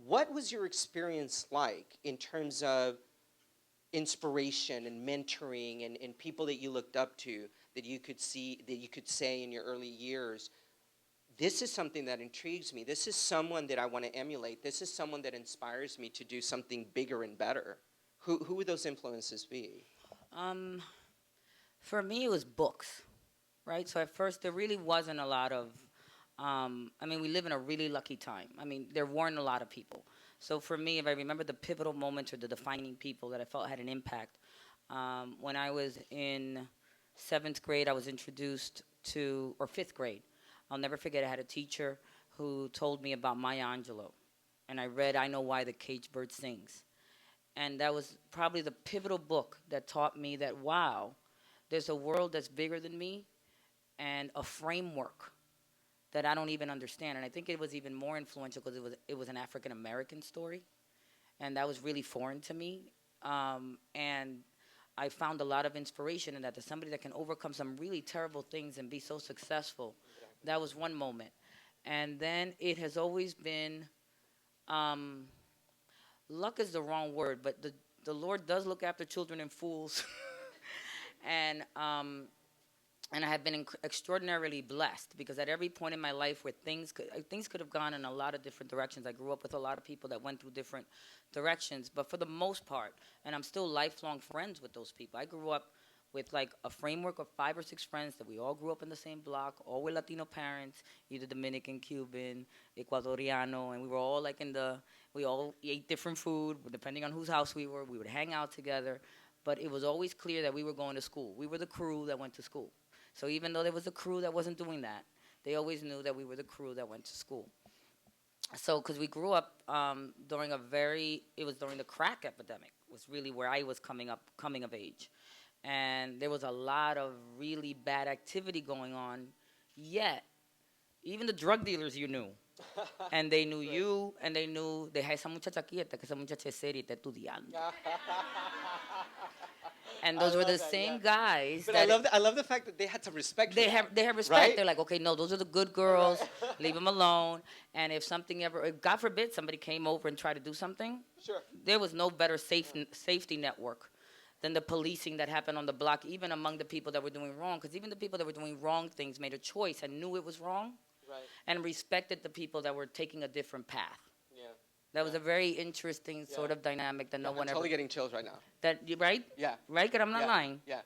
What was your experience like in terms of inspiration and mentoring and people that you looked up to that you could see, that you could say in your early years, this is something that intrigues me. This is someone that I want to emulate. This is someone that inspires me to do something bigger and better. Who would those influences be? Um, for me, it was books, right? So at first, there really wasn't a lot of. I mean, we live in a really lucky time. I mean, there weren't a lot of people. So for me, if I remember the pivotal moments or the defining people that I felt had an impact, when I was in seventh grade, I was introduced to, or fifth grade. I'll never forget. I had a teacher who told me about Maya Angelou, and I read "I Know Why the Caged Bird Sings," and that was probably the pivotal book that taught me that wow, there's a world that's bigger than me and a framework that I don't even understand. And I think it was even more influential because it was an African American story, and that was really foreign to me. And I found a lot of inspiration in that. There's somebody that can overcome some really terrible things and be so successful. That was one moment, and then it has always been. Um, Luck is the wrong word, but the Lord does look after children and fools, and and I have been extraordinarily blessed because at every point in my life where things could have gone in a lot of different directions. I grew up with a lot of people that went through different directions, but for the most part, and I'm still lifelong friends with those people. I grew up with like a framework of 5 or 6 friends that we all grew up in the same block, all with Latino parents, either Dominican, Cuban, Ecuadoriano, and we were all like we all ate different food depending on whose house we were. We would hang out together, but it was always clear that we were going to school. We were the crew that went to school. So even though there was a crew that wasn't doing that, they always knew that we were the crew that went to school. So, because we grew up during it was during the crack epidemic, was really where I was coming of age. And there was a lot of really bad activity going on, yet, even the drug dealers you knew. And they knew you, and they knew, deja esa muchacha quieta, que esa muchacha es seria y está estudiando. And those were the same guys. But I love the fact that they had some respect. They have respect. Right? They're like, okay, no, those are the good girls. Right. Leave them alone. And if something if God forbid, somebody came over and tried to do something, sure, there was no better safety network than the policing that happened on the block, even among the people that were doing wrong. Because even the people that were doing wrong things made a choice and knew it was wrong, right, and respected the people that were taking a different path. That was a very interesting sort of dynamic that no one I'm totally getting chills right now. Right? Yeah. Right? Because I'm not lying. Yeah.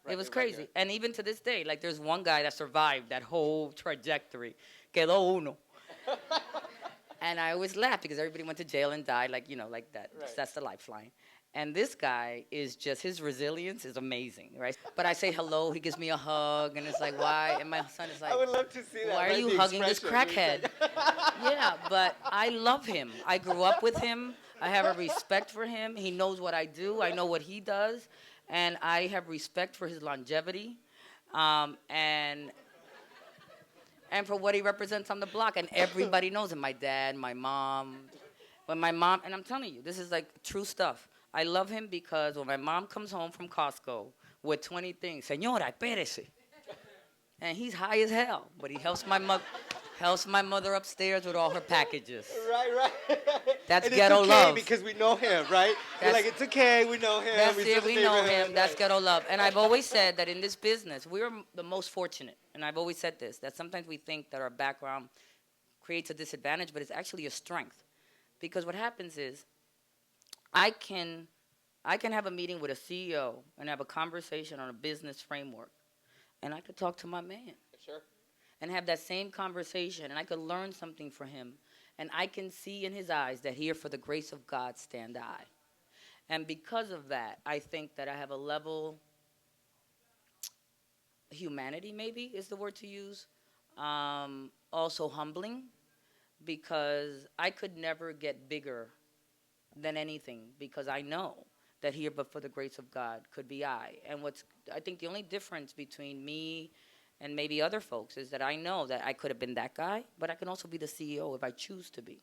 Right, it was crazy. Right, and even to this day, like there's one guy that survived that whole trajectory. Quedó uno. And I always laugh because everybody went to jail and died, like, like that. Right. That's the lifeline. And this guy is just, his resilience is amazing, right? But I say hello, he gives me a hug, and it's like, why? And my son is like, I would love to see that. Why are you hugging this crackhead? Yeah, but I love him. I grew up with him. I have a respect for him. He knows what I do. I know what he does. And I have respect for his longevity and for what he represents on the block. And everybody knows him, my dad, my mom. And I'm telling you, this is like true stuff. I love him because when my mom comes home from Costco with 20 things, Señora, espérese. And he's high as hell, but he helps my mother upstairs with all her packages. Right. That's and ghetto it's okay love. Because we know him, right? You're like, it's okay, we know him. That's it, we know him. That's ghetto love. And I've always said that in this business, we're the most fortunate. And I've always said this, that sometimes we think that our background creates a disadvantage, but it's actually a strength. Because what happens is, I can have a meeting with a CEO and have a conversation on a business framework, and I could talk to my man. Sure. And have that same conversation, and I could learn something from him, and I can see in his eyes that here for the grace of God stand I. And because of that, I think that I have a level, humanity maybe is the word to use, also humbling, because I could never get bigger than anything, because I know that here but for the grace of God could be I. And I think the only difference between me and maybe other folks is that I know that I could have been that guy, but I can also be the CEO if I choose to be.